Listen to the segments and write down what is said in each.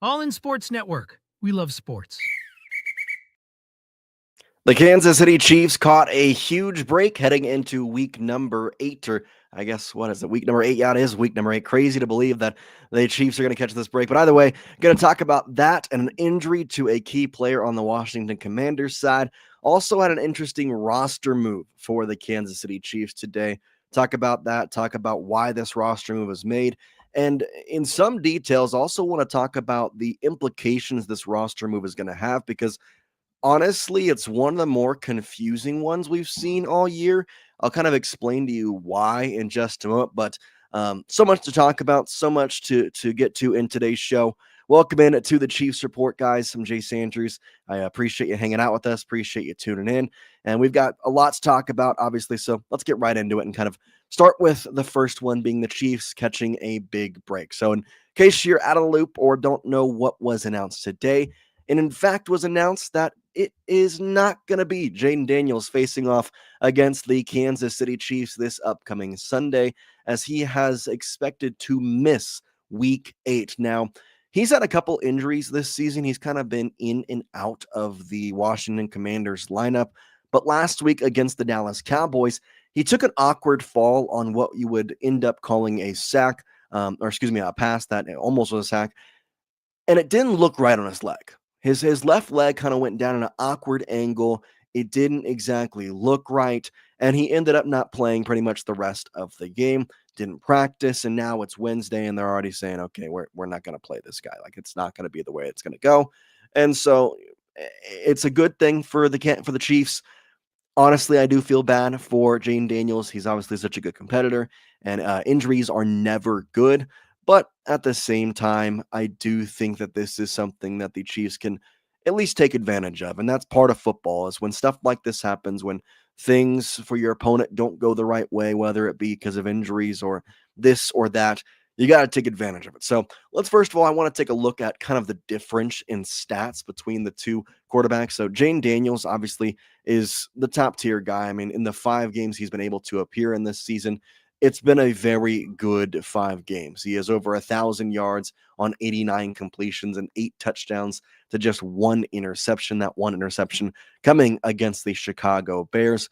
All in Sports Network. We love sports. The Kansas City Chiefs caught a huge break heading into week number 8, or I guess, what is it, week number 8? Yeah, it is week number 8. Crazy to believe that the Chiefs are going to catch this break. But either way, going to talk about that and an injury to a key player on the Washington Commanders side. Also had an interesting roster move for the Kansas City Chiefs today. Talk about that, talk about why this roster move was made. And in some details, also want to talk about the implications this roster move is going to have, because honestly, it's one of the more confusing ones we've seen all year. I'll kind of explain to you why in just a moment, but so much to talk about, so much to get to in today's show. Welcome in to the Chiefs Report, guys. I'm Jace Andrews. I appreciate you hanging out with us, appreciate you tuning in, and we've got a lot to talk about, obviously, so let's get right into it and kind of start with the first one being the Chiefs catching a big break. So in case you're out of the loop or don't know what was announced today, and in fact was announced that it is not going to be Jayden Daniels facing off against the Kansas City Chiefs this upcoming Sunday, as he has expected to miss week 8. Now, he's had a couple injuries this season. He's kind of been in and out of the Washington Commanders lineup. But last week against the Dallas Cowboys, he took an awkward fall on what you would end up calling a sack, a pass that almost was a sack. And it didn't look right on his leg. His left leg kind of went down in an awkward angle. It didn't exactly look right, and he ended up not playing pretty much the rest of the game. Didn't practice, and now it's Wednesday, and they're already saying, okay, we're not going to play this guy. Like, it's not going to be the way it's going to go. And so it's a good thing for the Chiefs. Honestly, I do feel bad for Jayden Daniels. He's obviously such a good competitor, and injuries are never good. But at the same time, I do think that this is something that the Chiefs can at least take advantage of. And that's part of football, is when stuff like this happens, when things for your opponent don't go the right way, whether it be because of injuries or this or that, you got to take advantage of it. So let's first of all, I want to take a look at kind of the difference in stats between the two quarterbacks. So Jayden Daniels obviously is the top tier guy. I mean, in the 5 games he's been able to appear in this season, it's been a very good 5 games. He has over 1,000 yards on 89 completions and 8 touchdowns to just 1 interception. That 1 interception coming against the Chicago Bears.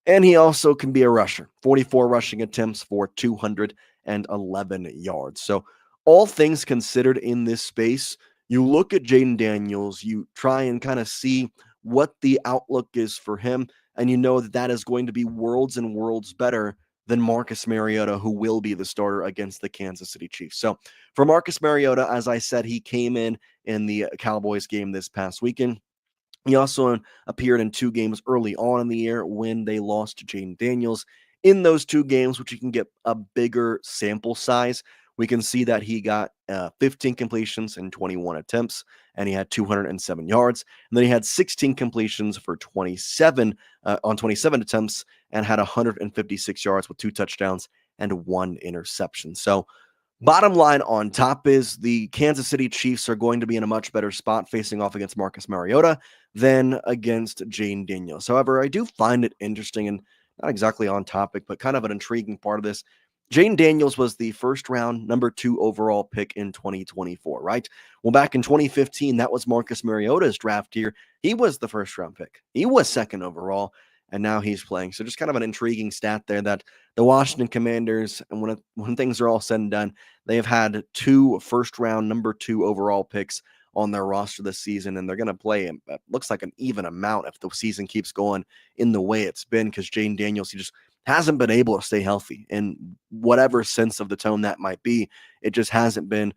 And he also can be a rusher. 44 rushing attempts for 211 yards. So all things considered in this space, you look at Jayden Daniels, you try and kind of see what the outlook is for him, and you know that that is going to be worlds and worlds better than Marcus Mariota, who will be the starter against the Kansas City Chiefs. So for Marcus Mariota, as I said, he came in the Cowboys game this past weekend. He also appeared in 2 games early on in the year when they lost to Jayden Daniels. In those 2 games, which you can get a bigger sample size, we can see that he got 15 completions and 21 attempts, and he had 207 yards. And then he had 16 completions for 27 on 27 attempts and had 156 yards with 2 touchdowns and 1 interception. So bottom line on top is the Kansas City Chiefs are going to be in a much better spot facing off against Marcus Mariota than against Jayden Daniels. However, I do find it interesting and not exactly on topic, but kind of an intriguing part of this. Jayden Daniels was the first round number 2 overall pick in 2024, right? Well, back in 2015, that was Marcus Mariota's draft year. He was the first round pick. He was second overall, and now he's playing. So just kind of an intriguing stat there that the Washington Commanders, and when things are all said and done, they have had 2 first round number 2 overall picks on their roster this season, and they're going to play, looks like, an even amount if the season keeps going in the way it's been, because Jayden Daniels, he just hasn't been able to stay healthy in whatever sense of the tone that might be. It just hasn't been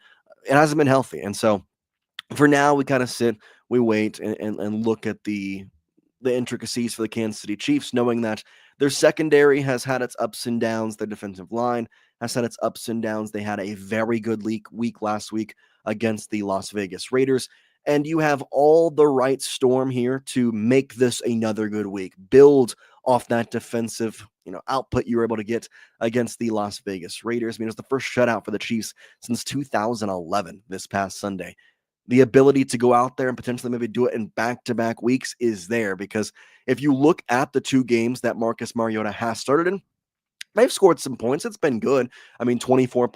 healthy. And so for now, we kind of sit, we wait, and look at the intricacies for the Kansas City Chiefs, knowing that their secondary has had its ups and downs. Their defensive line has had its ups and downs. They had a very good week last week against the Las Vegas Raiders. And you have all the right storm here to make this another good week. Build off that defensive, output you were able to get against the Las Vegas Raiders. I mean, it was the first shutout for the Chiefs since 2011 this past Sunday. The ability to go out there and potentially maybe do it in back-to-back weeks is there, because if you look at the 2 games that Marcus Mariota has started in, they've scored some points. It's been good. I mean, 41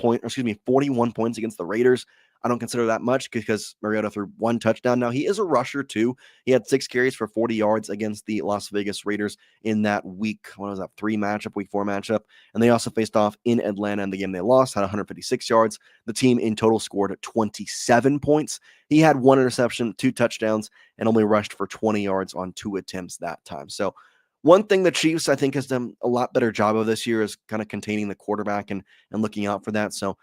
points against the Raiders. I don't consider that much because Mariota threw 1 touchdown. Now, he is a rusher too. He had 6 carries for 40 yards against the Las Vegas Raiders in that week 3 matchup, week 4 matchup. And they also faced off in Atlanta in the game they lost, had 156 yards. The team in total scored 27 points. He had 1 interception, 2 touchdowns, and only rushed for 20 yards on 2 attempts that time. So one thing the Chiefs, I think, has done a lot better job of this year is kind of containing the quarterback and looking out for that. So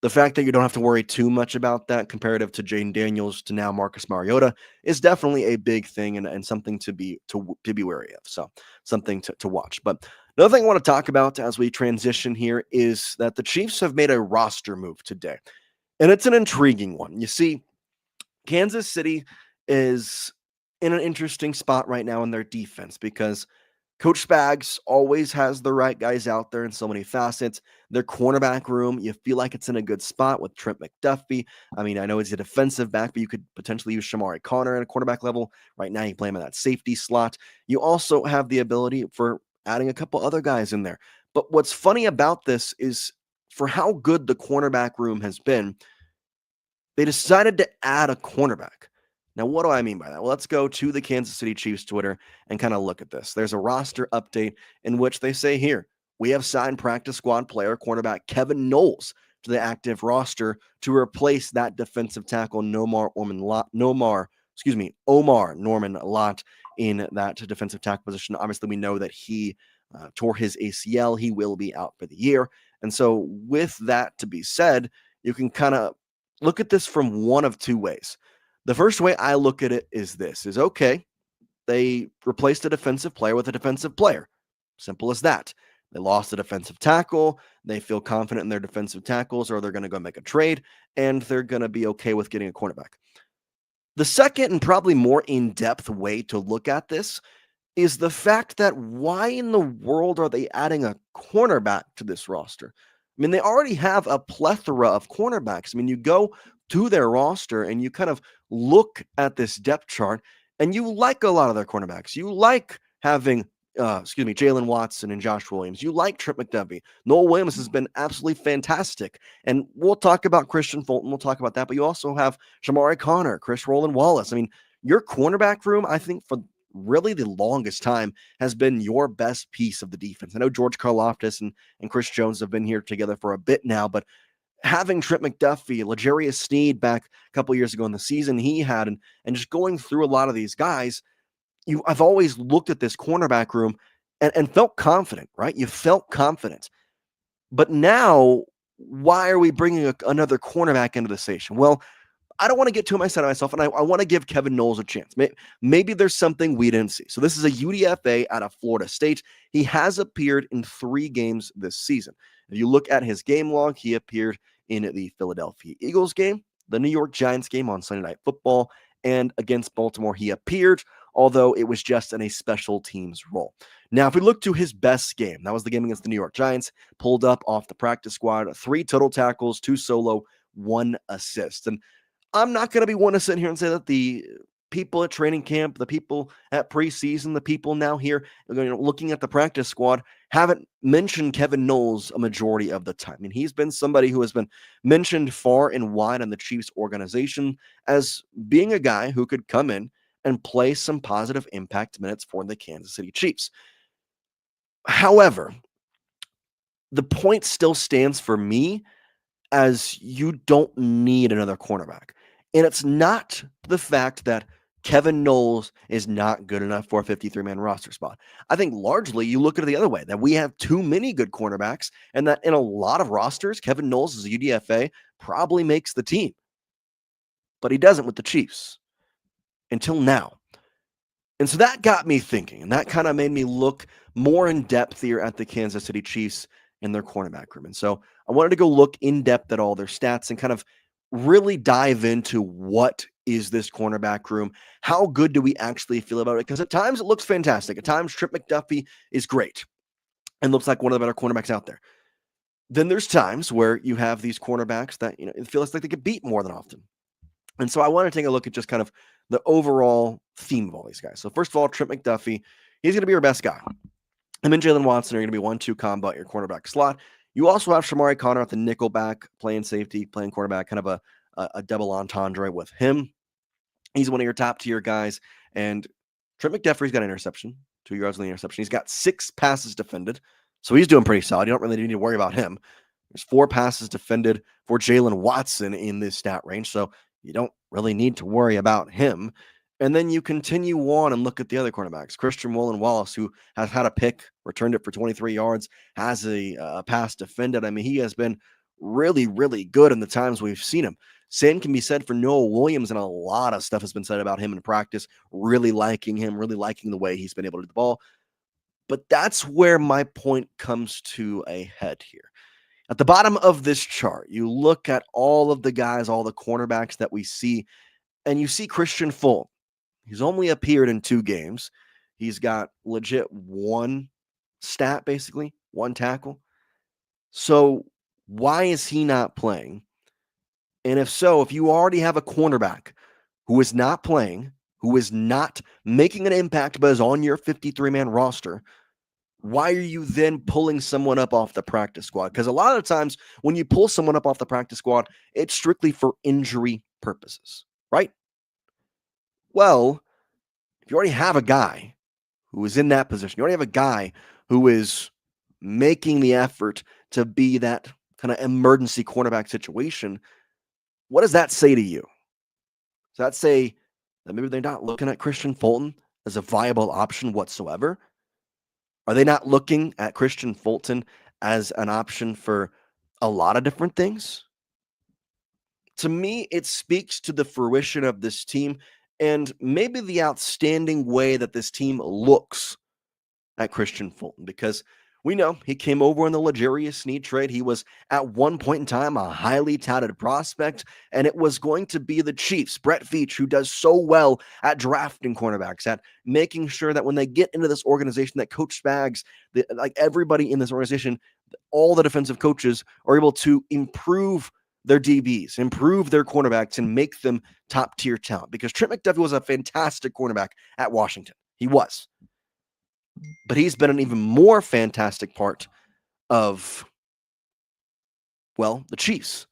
the fact that you don't have to worry too much about that comparative to Jayden Daniels to now Marcus Mariota is definitely a big thing and something to be wary of. So something to watch. But another thing I want to talk about as we transition here is that the Chiefs have made a roster move today. And it's an intriguing one. You see, Kansas City is in an interesting spot right now in their defense because Coach Spags always has the right guys out there in so many facets. Their cornerback room, you feel like it's in a good spot with Trent McDuffie. I mean, I know he's a defensive back, but you could potentially use Shamari Connor at a cornerback level. Right now, you play him in that safety slot. You also have the ability for adding a couple other guys in there. But what's funny about this is for how good the cornerback room has been, they decided to add a cornerback. Now, what do I mean by that? Well, let's go to the Kansas City Chiefs Twitter and kind of look at this. There's a roster update in which they say here, we have signed practice squad player cornerback Kevin Knowles to the active roster to replace that defensive tackle Omar Norman Lott in that defensive tackle position. Obviously, we know that he tore his ACL. He will be out for the year. And so with that to be said, you can kind of look at this from one of 2 ways. The first way I look at it is this, is okay, they replaced a defensive player with a defensive player. Simple as that. They lost a defensive tackle. They feel confident in their defensive tackles, or they're going to go make a trade, and they're going to be okay with getting a cornerback. The second and probably more in-depth way to look at this is the fact that why in the world are they adding a cornerback to this roster? I mean, they already have a plethora of cornerbacks. I mean, you go to their roster and you kind of look at this depth chart and you like a lot of their cornerbacks. You like having, Jalen Watson and Josh Williams. You like Trent McDuffie. Noel Williams has been absolutely fantastic. And we'll talk about Christian Fulton. We'll talk about that. But you also have Shamari Connor, Chris Roland Wallace. I mean, your cornerback room, I think, for really the longest time has been your best piece of the defense. I know George Karlaftis and Chris Jones have been here together for a bit now, but having Trent McDuffie, L'Jarius Sneed back a couple years ago in the season he had, and just going through a lot of these guys, I've always looked at this cornerback room and felt confident, right? You felt confident. But now, why are we bringing another cornerback into the station? Well, I don't want to get too much ahead of myself, and I want to give Kevin Knowles a chance. Maybe there's something we didn't see. So this is a UDFA out of Florida State. He has appeared in 3 games this season. If you look at his game log, he appeared in the Philadelphia Eagles game, the New York Giants game on Sunday Night Football, and against Baltimore he appeared, although it was just in a special teams role. Now, if we look to his best game, that was the game against the New York Giants, pulled up off the practice squad, 3 total tackles, 2 solo, 1 assist. And I'm not going to be one to sit here and say that the people at training camp, the people at preseason, the people now here looking at the practice squad haven't mentioned Kevin Knowles a majority of the time. I mean, he's been somebody who has been mentioned far and wide in the Chiefs organization as being a guy who could come in and play some positive impact minutes for the Kansas City Chiefs. However, the point still stands for me as you don't need another cornerback. And it's not the fact that Kevin Knowles is not good enough for a 53-man roster spot. I think largely you look at it the other way, that we have too many good cornerbacks, and that in a lot of rosters, Kevin Knowles as a UDFA probably makes the team. But he doesn't with the Chiefs until now. And so that got me thinking, and that kind of made me look more in depth here at the Kansas City Chiefs and their cornerback room. And so I wanted to go look in depth at all their stats and kind of really dive into what is this cornerback room? How good do we actually feel about it? Because at times it looks fantastic. At times Trent McDuffie is great and looks like one of the better cornerbacks out there. Then there's times where you have these cornerbacks that, it feels like they get beat more than often. And so I want to take a look at just kind of the overall theme of all these guys. So first of all, Trent McDuffie, he's going to be your best guy. Him and Jalen Watson are going to be 1-2 combo at your cornerback slot. You also have Shamari Connor at the nickel back, playing safety, playing cornerback, kind of a double entendre with him. He's one of your top tier guys. And Trent McDuffrey's got an interception, 2 yards on the interception. He's got 6 passes defended. So he's doing pretty solid. You don't really need to worry about him. There's 4 passes defended for Jalen Watson in this stat range. So you don't really need to worry about him. And then you continue on and look at the other cornerbacks. Christian Wallace, who has had a pick, returned it for 23 yards, has a pass defended. I mean, he has been really, really good in the times we've seen him. Same can be said for Noah Williams, and a lot of stuff has been said about him in practice. Really liking him, really liking the way he's been able to do the ball. But that's where my point comes to a head here. At the bottom of this chart, you look at all of the guys, all the cornerbacks that we see, and you see Christian Fulton. He's only appeared in 2 games. He's got legit 1 stat, basically, 1 tackle. So why is he not playing? And if so, if you already have a cornerback who is not playing, who is not making an impact but is on your 53-man roster, why are you then pulling someone up off the practice squad? Because a lot of times when you pull someone up off the practice squad, it's strictly for injury purposes, right? Well, if you already have a guy who is in that position, you already have a guy who is making the effort to be that kind of emergency cornerback situation, what does that say to you? Does that say that maybe they're not looking at Christian Fulton as a viable option whatsoever? Are they not looking at Christian Fulton as an option for a lot of different things? To me, it speaks to the fruition of this team and maybe the outstanding way that this team looks at Christian Fulton, because we know he came over in the luxurious Snead trade. He was at one point in time a highly touted prospect, and it was going to be the Chiefs, Brett Veach, who does so well at drafting cornerbacks, at making sure that when they get into this organization, that Coach Spags, like everybody in this organization, all the defensive coaches are able to improve their DBs, improve their cornerbacks, and make them top-tier talent. Because Trent McDuffrey was a fantastic cornerback at Washington. He was. But he's been an even more fantastic part of, well, the Chiefs.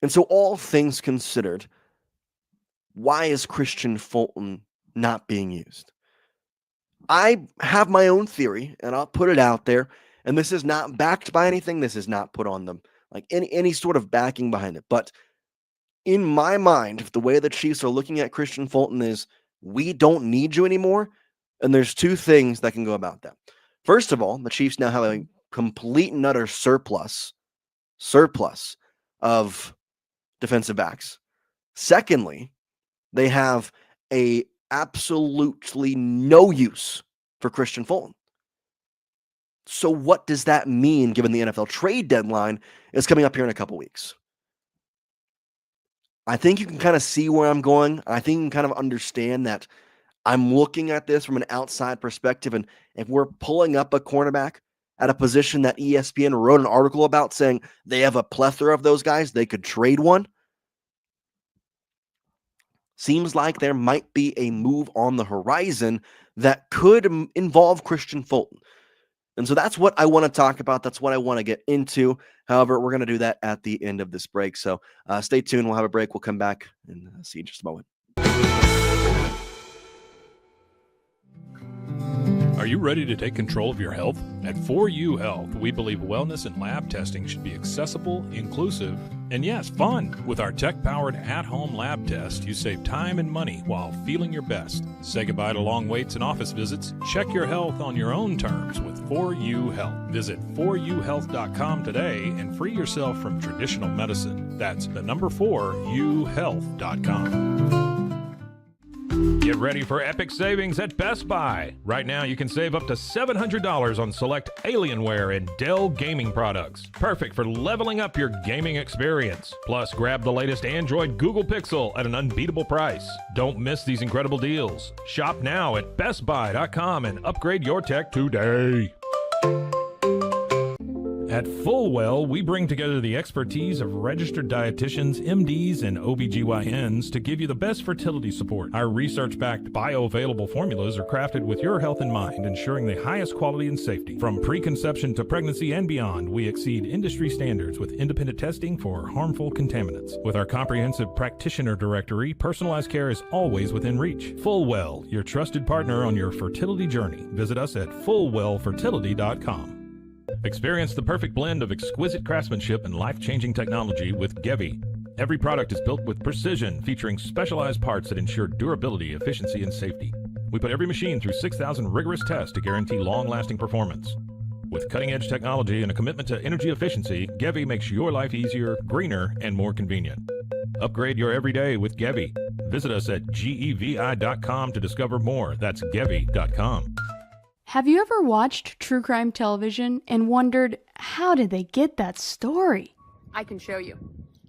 And so all things considered, why is Christian Fulton not being used? I have my own theory, and I'll put it out there. And this is not backed by anything. This is not put on them like any sort of backing behind it. But in my mind, the way the Chiefs are looking at Christian Fulton is, we don't need you anymore. And there's 2 things that can go about that. First of all, the Chiefs now have a complete and utter surplus of defensive backs. Secondly, they have a absolutely no use for Christian Fulton. So what does that mean given the NFL trade deadline is coming up here in a couple weeks? I think you can kind of see where I'm going. I think you can kind of understand that I'm looking at this from an outside perspective, and if we're pulling up a cornerback at a position that ESPN wrote an article about saying they have a plethora of those guys, they could trade one. Seems like there might be a move on the horizon that could involve Christian Fulton. And so that's what I want to talk about. That's what I want to get into. However, we're going to do that at the end of this break. So stay tuned. We'll have a break. We'll come back and see you in just a moment. Are you ready to take control of your health? At 4U Health, we believe wellness and lab testing should be accessible, inclusive, and yes, fun. With our tech-powered at-home lab test, you save time and money while feeling your best. Say goodbye to long waits and office visits. Check your health on your own terms with 4U Health. Visit 4uhealth.com today and free yourself from traditional medicine. That's the number 4uhealth.com. Get ready for epic savings at Best Buy. Right now, you can save up to $700 on select Alienware and Dell gaming products. Perfect for leveling up your gaming experience. Plus, grab the latest Android Google Pixel at an unbeatable price. Don't miss these incredible deals. Shop now at bestbuy.com and upgrade your tech today. At Fullwell, we bring together the expertise of registered dietitians, MDs, and OBGYNs to give you the best fertility support. Our research-backed bioavailable formulas are crafted with your health in mind, ensuring the highest quality and safety. From preconception to pregnancy and beyond, we exceed industry standards with independent testing for harmful contaminants. With our comprehensive practitioner directory, personalized care is always within reach. Fullwell, your trusted partner on your fertility journey. Visit us at fullwellfertility.com. Experience the perfect blend of exquisite craftsmanship and life-changing technology with Gevi. Every product is built with precision, featuring specialized parts that ensure durability, efficiency, and safety. We put every machine through 6,000 rigorous tests to guarantee long-lasting performance. With cutting-edge technology and a commitment to energy efficiency, Gevi makes your life easier, greener, and more convenient. Upgrade your everyday with Gevi. Visit us at gevi.com to discover more. That's gevi.com. Have you ever watched true crime television and wondered, how did they get that story? I can show you.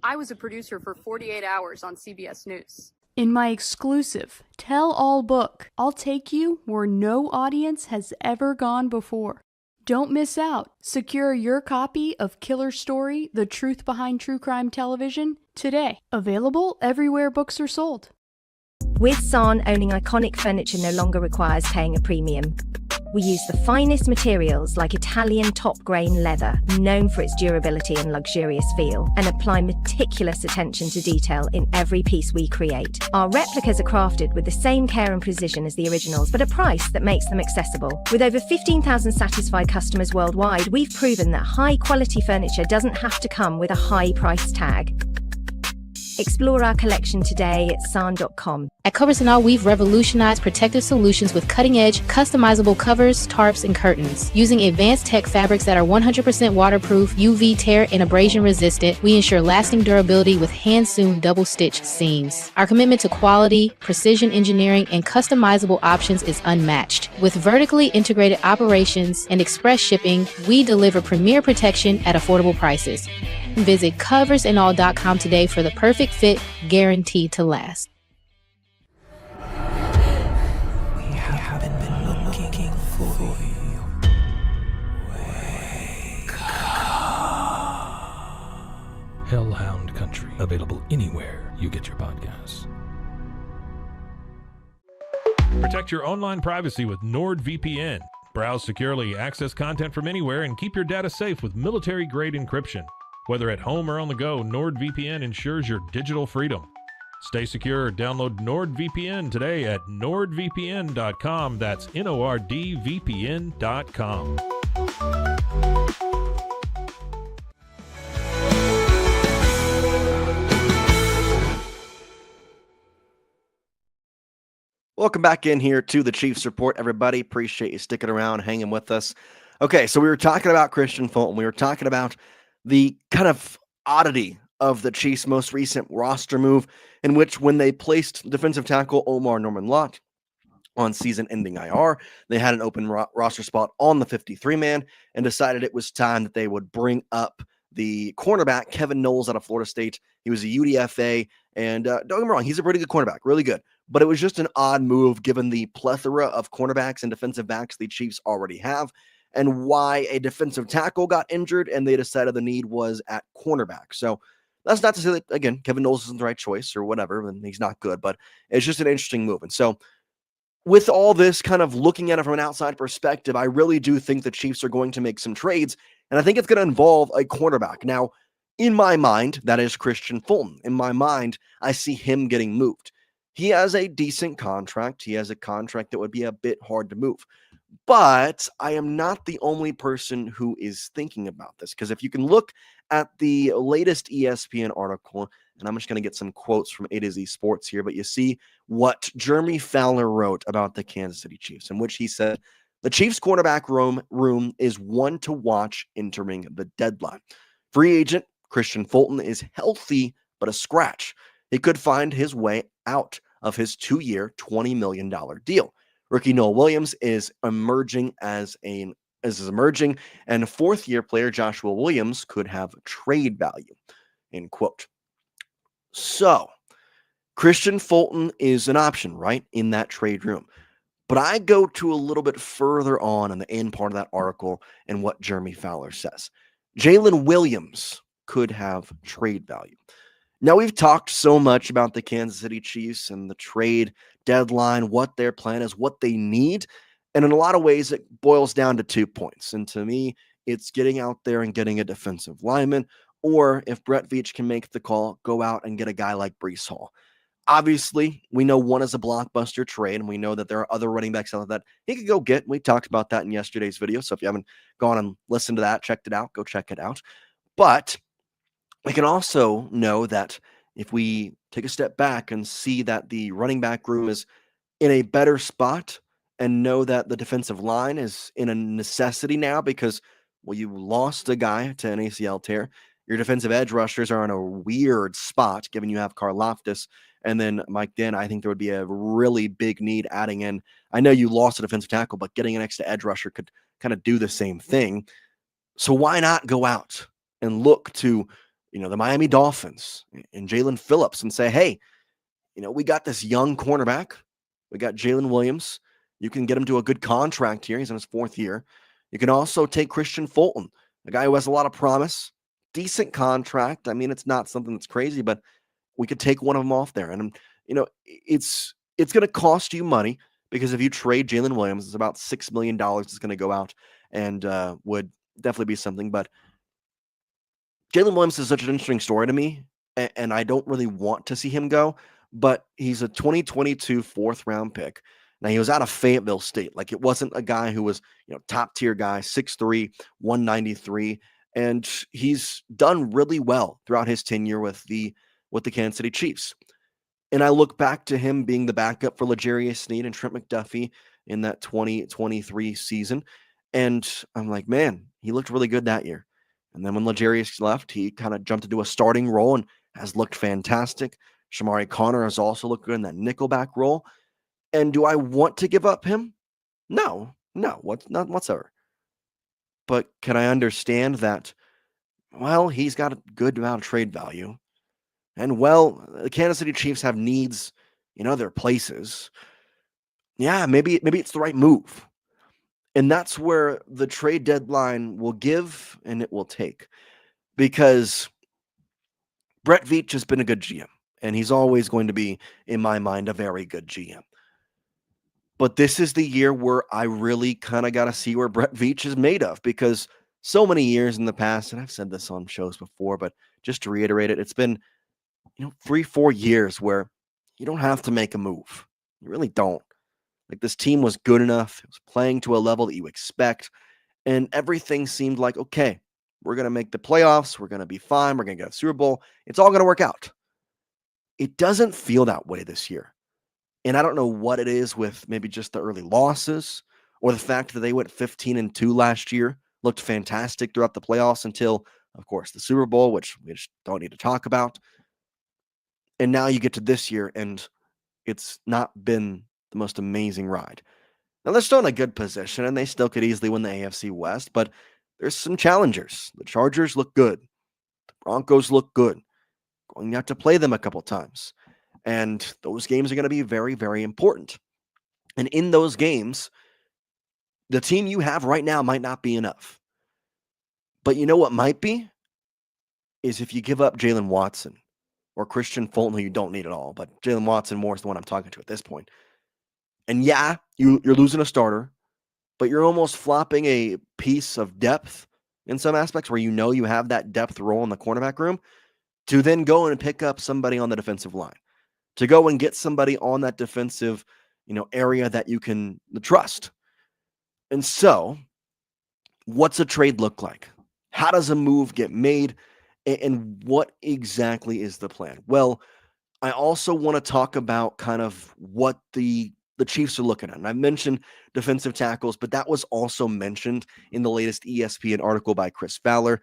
I was a producer for 48 Hours on CBS News. In my exclusive tell-all book, I'll take you where no audience has ever gone before. Don't miss out. Secure your copy of Killer Story, The Truth Behind True Crime Television today. Available everywhere books are sold. With San, owning iconic furniture no longer requires paying a premium. We use the finest materials like Italian top-grain leather, known for its durability and luxurious feel, and apply meticulous attention to detail in every piece we create. Our replicas are crafted with the same care and precision as the originals, but a price that makes them accessible. With over 15,000 satisfied customers worldwide, we've proven that high-quality furniture doesn't have to come with a high price tag. Explore our collection today at san.com. At Covers & All, we've revolutionized protective solutions with cutting-edge, customizable covers, tarps, and curtains. Using advanced tech fabrics that are 100% waterproof, UV tear, and abrasion resistant, we ensure lasting durability with hand-sewn double-stitch seams. Our commitment to quality, precision engineering, and customizable options is unmatched. With vertically integrated operations and express shipping, we deliver premier protection at affordable prices. Visit coversandall.com today for the perfect fit, guaranteed to last. We haven't been looking for you. Wake up. Hellhound Country, available anywhere you get your podcasts. Protect your online privacy with NordVPN. Browse securely, access content from anywhere, and keep your data safe with military-grade encryption. Whether at home or on the go, NordVPN ensures your digital freedom. Stay secure. Download NordVPN today at nordvpn.com. That's NORDVPN.com. Welcome back in here to the Chiefs Report, everybody. Appreciate you sticking around, hanging with us. Okay, so we were talking about Christian Fulton. We were talking about the kind of oddity of the Chiefs' most recent roster move, in which when they placed defensive tackle Omar Norman-Lott on season-ending IR, they had an open roster spot on the 53-man and decided it was time that they would bring up the cornerback, Kevin Knowles, out of Florida State. He was a UDFA, and don't get me wrong, he's a pretty good cornerback, really good. But it was just an odd move given the plethora of cornerbacks and defensive backs the Chiefs already have, and why a defensive tackle got injured, and they decided the need was at cornerback. So that's not to say that, again, Kevin Knowles isn't the right choice or whatever, and he's not good, but it's just an interesting move. And so with all this kind of looking at it from an outside perspective, I really do think the Chiefs are going to make some trades, and I think it's going to involve a cornerback. Now, in my mind, that is Christian Fulton. In my mind, I see him getting moved. He has a decent contract. He has a contract that would be a bit hard to move. But I am not the only person who is thinking about this, because if you can look at the latest ESPN article, and I'm just going to get some quotes from A to Z Sports here, but you see what Jeremy Fowler wrote about the Kansas City Chiefs, in which he said, the Chiefs cornerback room is one to watch entering the deadline. Free agent Christian Fulton is healthy, but a scratch. He could find his way out of his 2-year, $20 million deal. Rookie Noah Williams is emerging and fourth-year player Joshua Williams could have trade value, end quote. So, Christian Fulton is an option, right, in that trade room. But I go to a little bit further on in the end part of that article and what Jeremy Fowler says. Jalen Williams could have trade value. Now, we've talked so much about the Kansas City Chiefs and the trade deadline, what their plan is, what they need. And in a lot of ways, it boils down to 2 points. And to me, it's getting out there and getting a defensive lineman, or if Brett Veach can make the call, go out and get a guy like Breece Hall. Obviously, we know one is a blockbuster trade, and we know that there are other running backs out there that he could go get. We talked about that in yesterday's video. So if you haven't gone and listened to that, checked it out, go check it out. But we can also know that if we take a step back and see that the running back room is in a better spot and know that the defensive line is in a necessity now because, well, you lost a guy to an ACL tear. Your defensive edge rushers are in a weird spot, given you have Karlaftis and then Mike Dinn. I think there would be a really big need adding in. I know you lost a defensive tackle, but getting an extra edge rusher could kind of do the same thing. So why not go out and look to, the Miami Dolphins and Jalen Phillips and say, hey, we got this young cornerback. We got Jalen Williams. You can get him to a good contract here. He's in his 4th year. You can also take Christian Fulton, a guy who has a lot of promise, decent contract. I mean, it's not something that's crazy, but we could take one of them off there. And, it's going to cost you money because if you trade Jalen Williams, it's about $6 million that's going to go out and would definitely be something. But Jalen Williams is such an interesting story to me, and I don't really want to see him go, but he's a 2022 4th-round pick. Now, he was out of Fayetteville State. Like, it wasn't a guy who was, top-tier guy, 6'3", 193, and he's done really well throughout his tenure with the Kansas City Chiefs. And I look back to him being the backup for L'Jarius Sneed and Trent McDuffie in that 2023 season, and I'm like, man, he looked really good that year. And then when L'Jarius left, he kind of jumped into a starting role and has looked fantastic. Shamari Connor has also looked good in that nickelback role. And do I want to give up him? No, not whatsoever. But can I understand that, well, he's got a good amount of trade value. And, well, the Kansas City Chiefs have needs in other places. Yeah, maybe it's the right move. And that's where the trade deadline will give and it will take. Because Brett Veach has been a good GM, and he's always going to be, in my mind, a very good GM. But this is the year where I really kind of got to see where Brett Veach is made of, because so many years in the past, and I've said this on shows before, but just to reiterate it, it's been 3-4 years where you don't have to make a move. You really don't. Like, this team was good enough. It was playing to a level that you expect, and everything seemed like, okay, we're going to make the playoffs. We're going to be fine. We're going to get a Super Bowl. It's all going to work out. It doesn't feel that way this year. And I don't know what it is with maybe just the early losses or the fact that they went 15-2 last year, looked fantastic throughout the playoffs until, of course, the Super Bowl, which we just don't need to talk about. And now you get to this year, and it's not been the most amazing ride. Now, they're still in a good position, and they still could easily win the AFC West, but there's some challengers. The Chargers look good. The Broncos look good. Going to have to play them a couple times. And those games are going to be very, very important. And in those games, the team you have right now might not be enough. But you know what might be? Is if you give up Jalen Watson or Christian Fulton, who you don't need at all, but Jalen Watson more is the one I'm talking to at this point. And yeah, you're losing a starter, but you're almost flopping a piece of depth in some aspects where you have that depth role in the cornerback room to then go and pick up somebody on the defensive line, to go and get somebody on that defensive, area that you can trust. And so what's a trade look like? How does a move get made? And what exactly is the plan? Well, I also want to talk about kind of what the Chiefs are looking at. And I mentioned defensive tackles, but that was also mentioned in the latest ESPN article by Chris Fowler.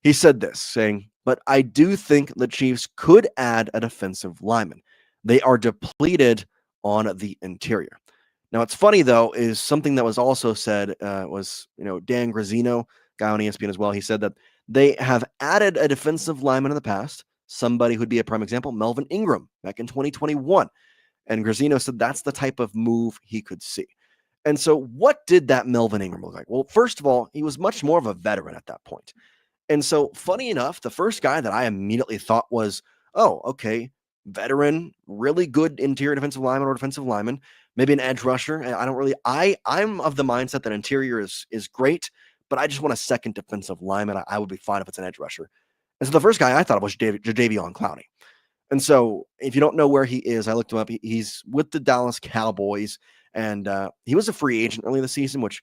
He said this, saying, but I do think the Chiefs could add a defensive lineman. They are depleted on the interior. Now, what's funny, though, is something that was also said was, Dan Grazzino, guy on ESPN as well. He said that they have added a defensive lineman in the past, somebody who'd be a prime example, Melvin Ingram, back in 2021. And Grazzino said that's the type of move he could see. And so what did that Melvin Ingram look like? Well, first of all, he was much more of a veteran at that point. And so, funny enough, the first guy that I immediately thought was, oh, okay, veteran, really good interior defensive lineman or defensive lineman, maybe an edge rusher. And I'm of the mindset that interior is great, but I just want a second defensive lineman. I would be fine if it's an edge rusher. And so the first guy I thought of was Jadeveon Clowney. And so if you don't know where he is, I looked him up. He's with the Dallas Cowboys, and he was a free agent early in the season, which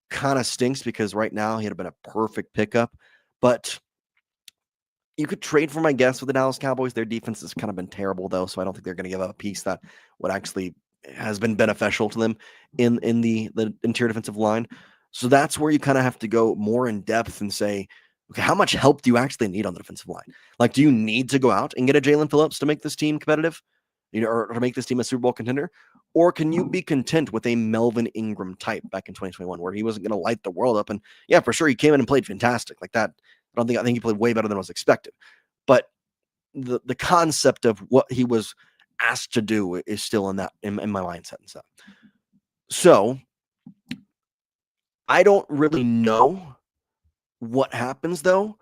kind of stinks because right now he had been a perfect pickup. But you could trade for him, I guess, with the Dallas Cowboys. Their defense has kind of been terrible, though, so I don't think they're going to give up a piece that would actually has been beneficial to them in the interior defensive line. So that's where you kind of have to go more in depth and say, okay, how much help do you actually need on the defensive line? Like, do you need to go out and get a Jalen Phillips to make this team competitive, or to make this team a Super Bowl contender? Or can you be content with a Melvin Ingram type back in 2021 where he wasn't going to light the world up? And yeah, for sure, he came in and played fantastic like that. I think he played way better than was expected. But the concept of what he was asked to do is still in my mindset and stuff. So I don't really know what happens though,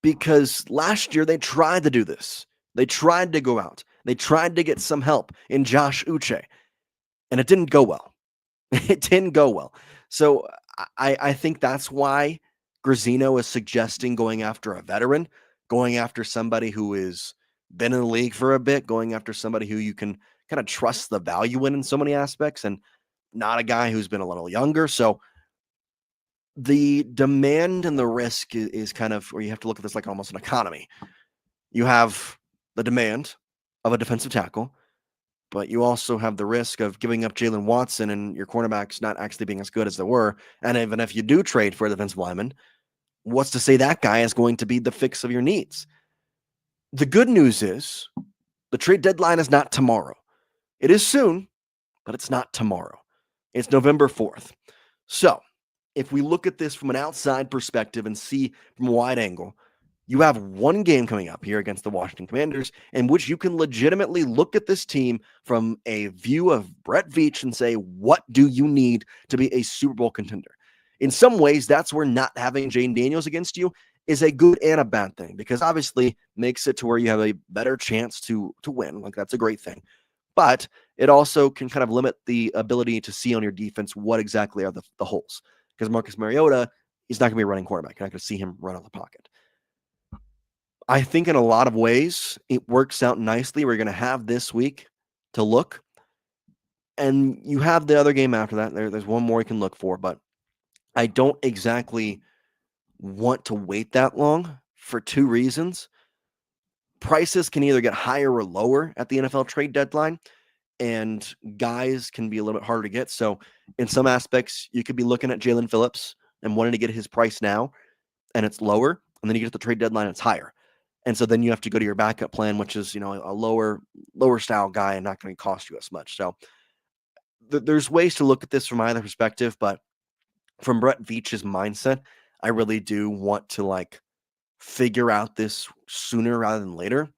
because last year they tried to do this. They tried to go out. They tried to get some help in Josh Uche, and it didn't go well. It didn't go well. So I think that's why Grazzino is suggesting going after a veteran, going after somebody who has been in the league for a bit, going after somebody who you can kind of trust the value in so many aspects, and not a guy who's been a little younger. So the demand and the risk is kind of where you have to look at this like almost an economy. You have the demand of a defensive tackle, but you also have the risk of giving up Jalen Watson and your cornerbacks not actually being as good as they were. And even if you do trade for a defensive lineman, what's to say that guy is going to be the fix of your needs? The good news is the trade deadline is not tomorrow. It is soon, but it's not tomorrow. It's November 4th. So if we look at this from an outside perspective and see from a wide angle, you have one game coming up here against the Washington Commanders in which you can legitimately look at this team from a view of Brett Veach and say, what do you need to be a Super Bowl contender? In some ways, that's where not having Jayden Daniels against you is a good and a bad thing, because obviously makes it to where you have a better chance to win. Like, that's a great thing. But it also can kind of limit the ability to see on your defense what exactly are the holes. Because Marcus Mariota, he's not going to be a running quarterback. You're not going to see him run out of the pocket. I think in a lot of ways, it works out nicely. We're going to have this week to look. And you have the other game after that. There's one more you can look for. But I don't exactly want to wait that long for two reasons. Prices can either get higher or lower at the NFL trade deadline, and guys can be a little bit harder to get. So in some aspects, you could be looking at Jalen Phillips and wanting to get his price now, and it's lower. And then you get to the trade deadline, it's higher. And so then you have to go to your backup plan, which is, a lower style guy and not going to cost you as much. So there's ways to look at this from either perspective, but from Brett Veach's mindset, I really do want to figure out this sooner rather than later.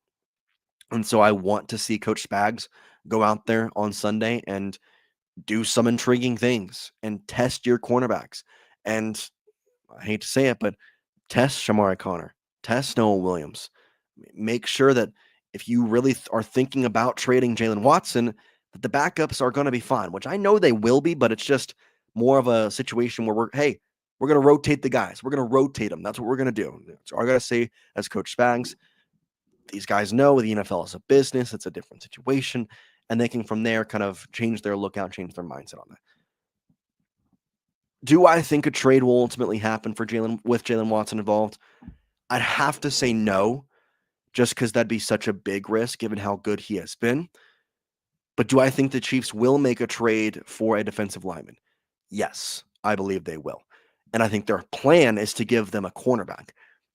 And so I want to see Coach Spags go out there on Sunday and do some intriguing things and test your cornerbacks. And I hate to say it, but test Shamari Connor, test Noah Williams. Make sure that if you really are thinking about trading Jalen Watson, that the backups are going to be fine, which I know they will be, but it's just more of a situation where we're going to rotate the guys. We're going to rotate them. That's what we're going to do. So I got to say, as Coach Spags, these guys know the NFL is a business. It's a different situation. And they can from there kind of change their lookout, change their mindset on that. Do I think a trade will ultimately happen for with Jalen Watson involved? I'd have to say no, just because that'd be such a big risk given how good he has been. But do I think the Chiefs will make a trade for a defensive lineman? Yes, I believe they will. And I think their plan is to give them a cornerback.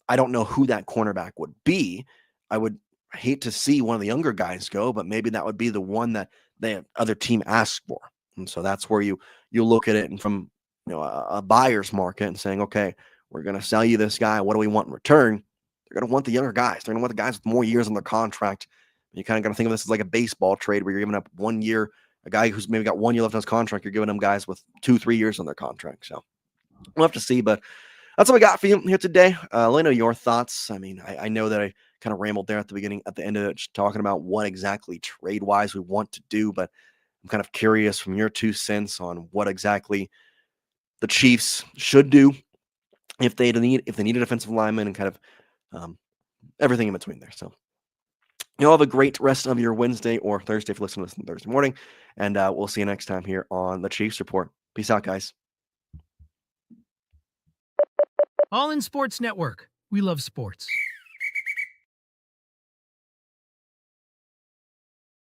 I don't know who that cornerback would be. I would hate to see one of the younger guys go, but maybe that would be the one that the other team asks for. And so that's where you look at it and from a buyer's market and saying, okay, we're going to sell you this guy. What do we want in return? They're going to want the younger guys. They're going to want the guys with more years on their contract. You kind of got to think of this as like a baseball trade where you're giving up 1 year. A guy who's maybe got 1 year left on his contract, you're giving them guys with 2-3 years on their contract. So we'll have to see. But that's what we got for you here today. Let me know your thoughts. I mean, I know that I kind of rambled there at the end of it, just talking about what exactly trade-wise we want to do, but I'm kind of curious from your 2 cents on what exactly the Chiefs should do if they need a defensive lineman and kind of everything in between there. So you'll have a great rest of your Wednesday or Thursday if you listen to this on Thursday morning, and we'll see you next time here on the Chiefs Report. Peace out, guys. All in Sports Network. We love sports.